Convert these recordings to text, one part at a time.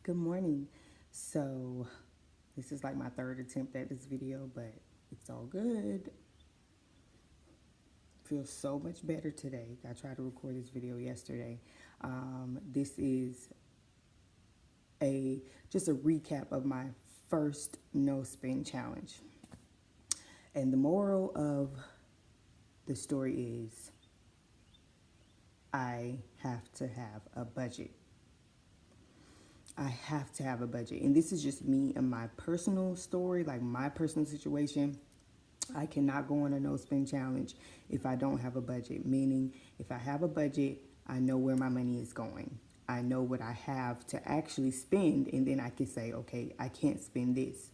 Good morning. So, this is like my third attempt at this video, but it's all good. Feels so much better today. I tried to record this video yesterday. This is a just a recap of my first no spin challenge. And the moral of the story is I have to have a budget. I have to have a budget. And this is just me and my personal story, like my personal situation. I cannot go on a no spend challenge if I don't have a budget. Meaning, if I have a budget, I know where my money is going. I know what I have to actually spend, and then I can say, okay, I can't spend this.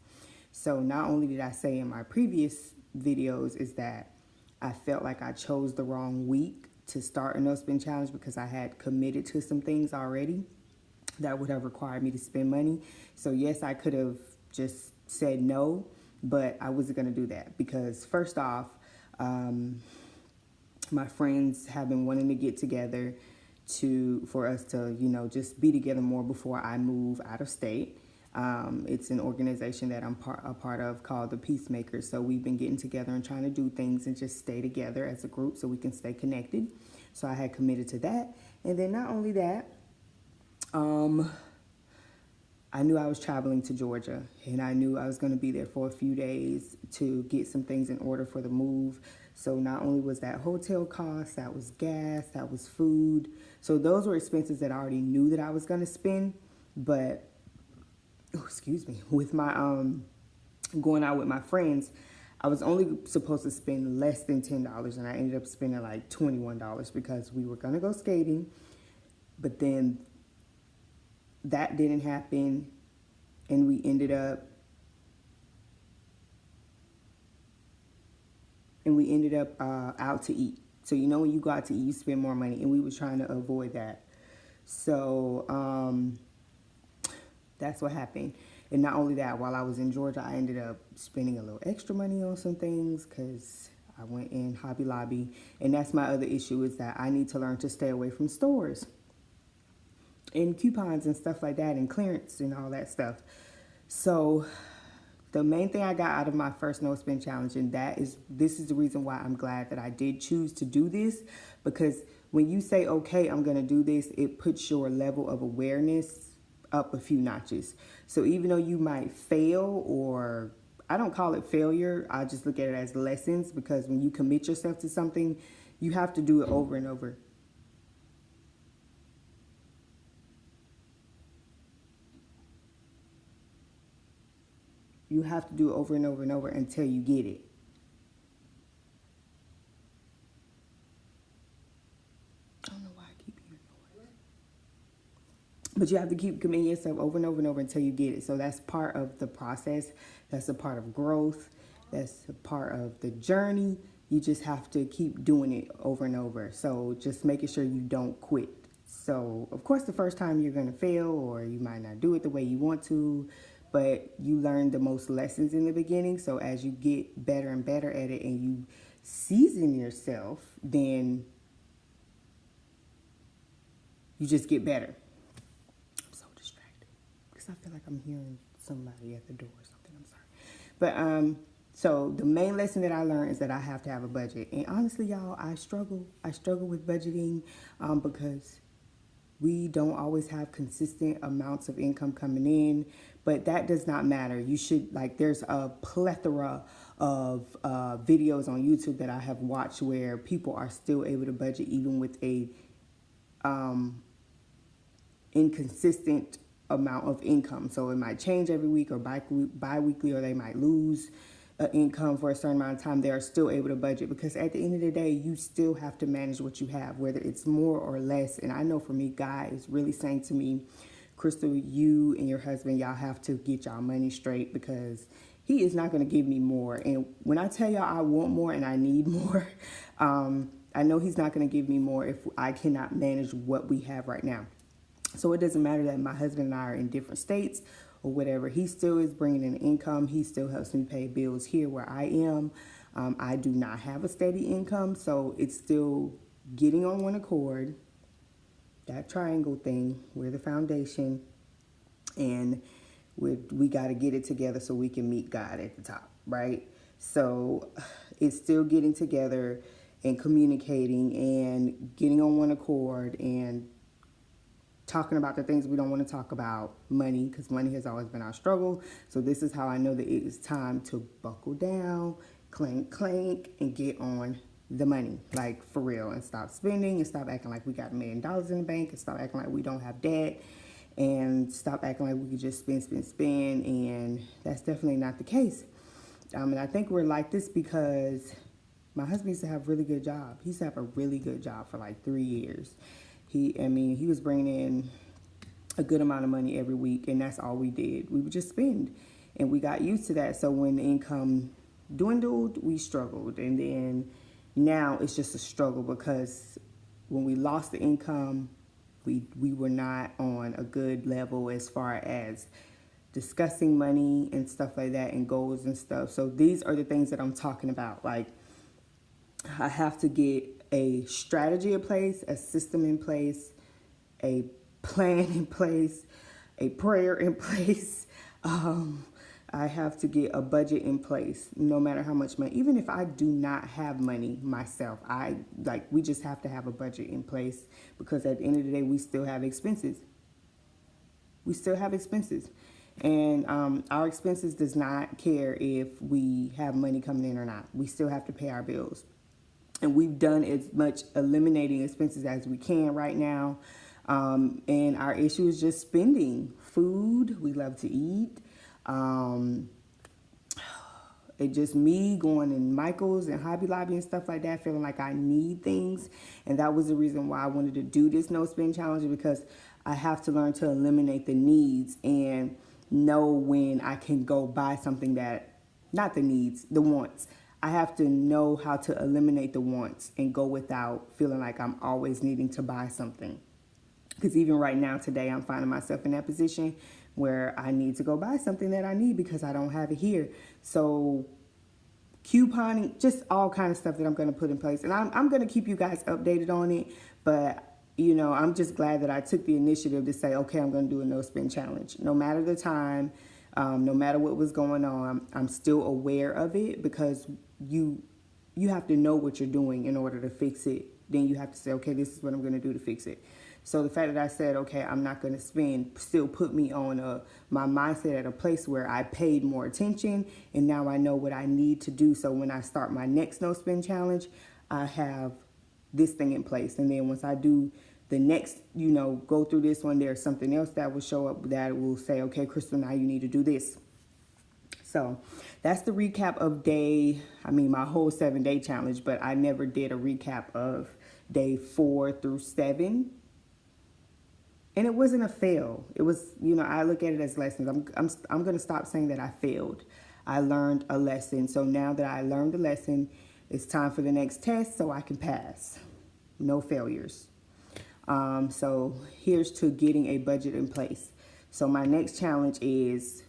So not only did I say in my previous videos is that I felt like I chose the wrong week to start a no spend challenge because I had committed to some things already that would have required me to spend money. So yes, I could have just said no, but I wasn't going to do that because first off, my friends have been wanting to get together for us to, just be together more before I move out of state. It's an organization that I'm a part of called the Peacemakers. So we've been getting together and trying to do things and just stay together as a group so we can stay connected. So I had committed to that. And then not only that, I knew I was traveling to Georgia and I knew I was going to be there for a few days to get some things in order for the move. So not only was that hotel cost, that was gas, that was food. So those were expenses that I already knew that I was going to spend. But, with my going out with my friends, I was only supposed to spend less than $10 and I ended up spending like $21 because we were going to go skating. But then that didn't happen, and we ended up out to eat. So when you go out to eat, you spend more money, and we were trying to avoid that. So that's what happened. And not only that, while I was in Georgia, I ended up spending a little extra money on some things because I went in Hobby Lobby, and that's my other issue is that I need to learn to stay away from stores and coupons and stuff like that and clearance and all that stuff. So the main thing I got out of my first no spend challenge, and this is the reason why I'm glad that I did choose to do this, because when you say, okay, I'm going to do this, it puts your level of awareness up a few notches. So even though you might fail, or I don't call it failure, I just look at it as lessons, because when you commit yourself to something, you have to do it over and over. You have to do it over and over and over until you get it. I don't know why I keep hearing noise. But you have to keep committing yourself over and over and over until you get it. So that's part of the process. That's a part of growth. That's a part of the journey. You just have to keep doing it over and over. So just making sure you don't quit. So, of course, the first time you're going to fail, or you might not do it the way you want to, but you learn the most lessons in the beginning. So as you get better and better at it and you season yourself, then you just get better. I'm so distracted because I feel like I'm hearing somebody at the door or something. I'm sorry. But so the main lesson that I learned is that I have to have a budget. And honestly, y'all, I struggle with budgeting because we don't always have consistent amounts of income coming in, but that does not matter. You should, there's a plethora of videos on YouTube that I have watched where people are still able to budget even with a inconsistent amount of income. So it might change every week or bi-weekly, or they might lose income for a certain amount of time. They are still able to budget because at the end of the day, you still have to manage what you have, whether it's more or less. And I know for me, God is really saying to me, Crystal, you and your husband, y'all have to get y'all money straight because he is not going to give me more. And when I tell y'all I want more and I need more, I know he's not going to give me more if I cannot manage what we have right now. So it doesn't matter that my husband and I are in different states or whatever. He still is bringing in income. He still helps me pay bills here where I am. I do not have a steady income, so it's still getting on one accord. That triangle thing, we're the foundation. and we got to get it together so we can meet God at the top, right? So it's still getting together and communicating and getting on one accord and talking about the things we don't want to talk about. Money, because money has always been our struggle. So this is how I know that it is time to buckle down, clank, clank, and get on the money, like for real, and stop spending and stop acting like we got $1 million in the bank and stop acting like we don't have debt and stop acting like we could just spend, and that's definitely not the case. And I think we're like this because my husband used to have a really good job. He used to have a really good job for like 3 years. He was bringing in a good amount of money every week, and that's all we did. We would just spend, and we got used to that. So when the income dwindled, we struggled, and then now it's just a struggle because when we lost the income, we were not on a good level as far as discussing money and stuff like that and goals and stuff. So these are the things that I'm talking about. Like, I have to get a strategy in place, a system in place, a plan in place, a prayer in place. I have to get a budget in place, no matter how much money. Even if I do not have money myself, we just have to have a budget in place because at the end of the day, we still have expenses. We still have expenses. And our expenses does not care if we have money coming in or not. We still have to pay our bills. And we've done as much eliminating expenses as we can right now. And our issue is just spending. Food, we love to eat. It's just me going in Michael's and Hobby Lobby and stuff like that, feeling like I need things. And that was the reason why I wanted to do this no spend challenge, because I have to learn to eliminate the needs and know when I can go buy something that, not the needs, the wants. I have to know how to eliminate the wants and go without feeling like I'm always needing to buy something. Because even right now, today, I'm finding myself in that position where I need to go buy something that I need because I don't have it here. So couponing, just all kind of stuff that I'm going to put in place. And I'm going to keep you guys updated on it. But, I'm just glad that I took the initiative to say, okay, I'm going to do a no spend challenge. No matter the time, no matter what was going on, I'm still aware of it because you have to know what you're doing in order to fix it. Then you have to say, okay, this is what I'm going to do to fix it. So the fact that I said, okay, I'm not going to spend, still put me on my mindset at a place where I paid more attention, and now I know what I need to do. So when I start my next no spend challenge, I have this thing in place. And then once I do the next, go through this one, there's something else that will show up that will say, okay, Crystal, now you need to do this. So that's the recap of my whole 7-day challenge, but I never did a recap of day 4 through 7. And it wasn't a fail. It was, I look at it as lessons. I'm going to stop saying that I failed. I learned a lesson. So now that I learned a lesson, it's time for the next test so I can pass. No failures. So here's to getting a budget in place. So my next challenge is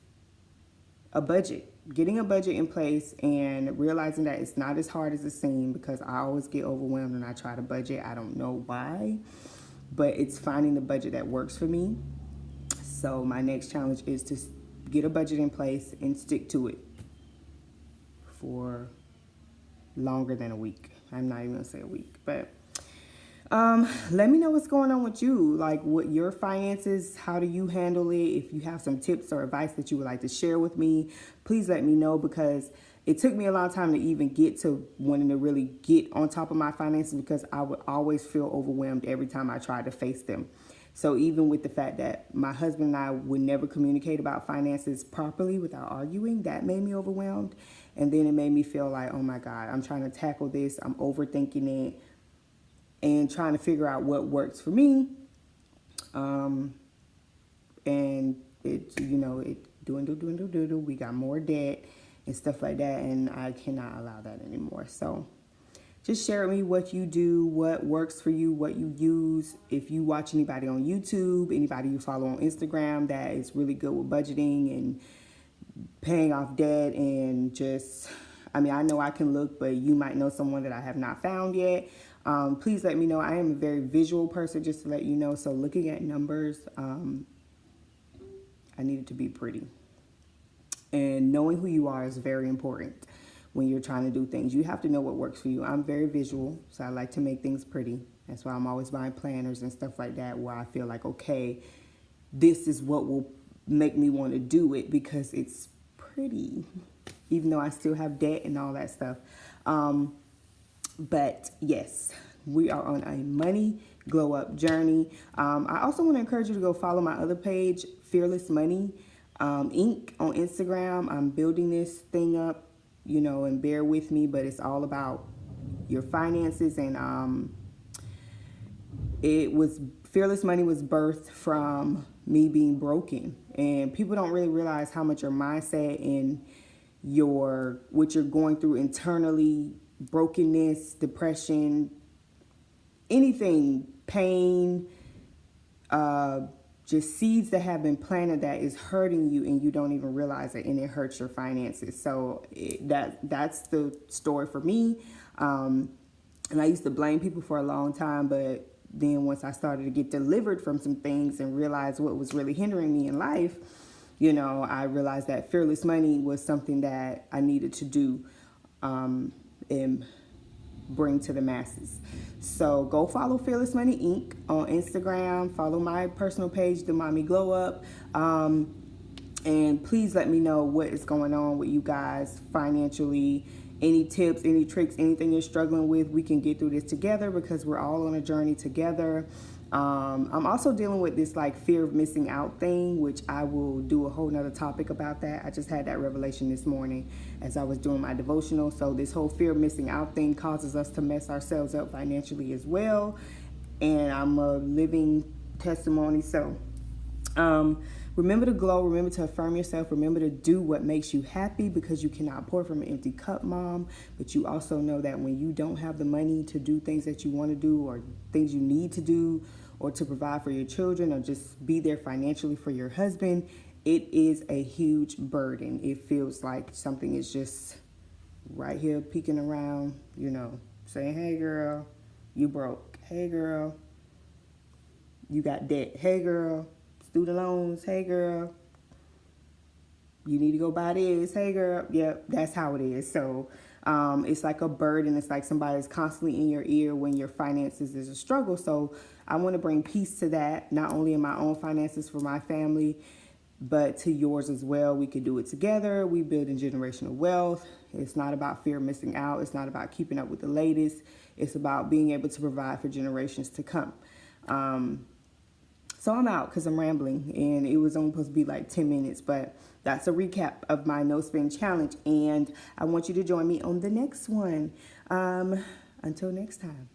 a budget. Getting a budget in place and realizing that it's not as hard as it seems, because I always get overwhelmed when I try to budget. I don't know why. But it's finding the budget that works for me. So my next challenge is to get a budget in place and stick to it for longer than a week. I'm not even going to say a week. But let me know what's going on with you. Like, what your finances, how do you handle it? If you have some tips or advice that you would like to share with me, please let me know, because it took me a long time to even get to wanting to really get on top of my finances, because I would always feel overwhelmed every time I tried to face them. So even with the fact that my husband and I would never communicate about finances properly without arguing, that made me overwhelmed. And then it made me feel like, oh my God, I'm trying to tackle this. I'm overthinking it and trying to figure out what works for me. And it dwindle. We got more debt and stuff like that, and I cannot allow that anymore. So just share with me what you do, what works for you, what you use. If you watch anybody on YouTube, anybody you follow on Instagram that is really good with budgeting and paying off debt, and just, I know I can look, but you might know someone that I have not found yet. Please let me know. I am a very visual person, just to let you know. So looking at numbers, I need it to be pretty. And knowing who you are is very important when you're trying to do things. You have to know what works for you. I'm very visual, so I like to make things pretty. That's why I'm always buying planners and stuff like that, where I feel like, okay, this is what will make me want to do it because it's pretty, even though I still have debt and all that stuff. But yes, we are on a money glow up journey. I also want to encourage you to go follow my other page, Fearless Money Inc. on Instagram. I'm building this thing up, and bear with me, but it's all about your finances. And Fearless Money was birthed from me being broken. And people don't really realize how much your mindset and what you're going through internally, brokenness, depression, anything, pain, just seeds that have been planted that is hurting you and you don't even realize it, and it hurts your finances. So that's the story for me. And I used to blame people for a long time, but then once I started to get delivered from some things and realized what was really hindering me in life, I realized that Fearless Money was something that I needed to do and bring to the masses. So go follow Fearless Money Inc. on Instagram. Follow my personal page, The Mommy Glow Up. And please let me know what is going on with you guys financially. Any tips, any tricks, anything you're struggling with, we can get through this together because we're all on a journey together. I'm also dealing with this fear of missing out thing, which I will do a whole nother topic about that. I just had that revelation this morning as I was doing my devotional. So this whole fear of missing out thing causes us to mess ourselves up financially as well. And I'm a living testimony. So, remember to glow, remember to affirm yourself, remember to do what makes you happy, because you cannot pour from an empty cup, Mom. But you also know that when you don't have the money to do things that you want to do, or things you need to do, or to provide for your children, or just be there financially for your husband, it is a huge burden. It feels like something is just right here peeking around, saying, hey girl, you broke. Hey girl, you got debt. Hey girl, student loans. Hey girl, you need to go buy this. Hey girl. Yep, that's how it is. So it's like a burden. It's like somebody's constantly in your ear when your finances is a struggle. So I want to bring peace to that, not only in my own finances for my family, but to yours as well. We could do it together. We building generational wealth. It's not about fear of missing out. It's not about keeping up with the latest. It's about being able to provide for generations to come. So I'm out because I'm rambling, and it was only supposed to be 10 minutes, but that's a recap of my No Spend Challenge, and I want you to join me on the next one. Until next time.